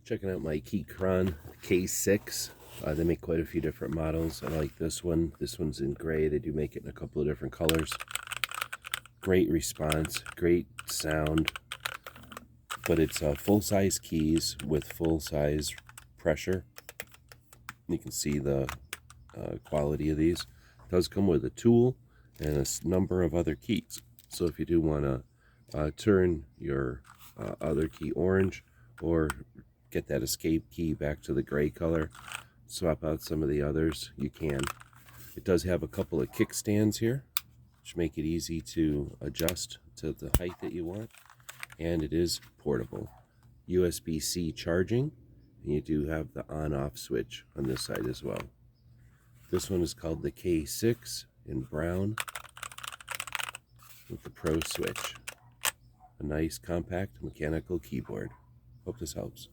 Checking out my Keychron K6. They make quite a few different models. I like this one. This one's in gray. They do make it in a couple of different colors. Great response, great sound, but it's full-size keys with full-size pressure. You can see the quality of these. It does come with a tool and a number of other keys. So if you do want to turn your other key orange, or get that escape key back to the gray color, swap out some of the others, you can. It does have a couple of kickstands here, which make it easy to adjust to the height that you want. And it is portable. USB-C charging, and you do have the on-off switch on this side as well. This one is called the K6 in brown with the Pro switch. A nice compact mechanical keyboard. Hope this helps.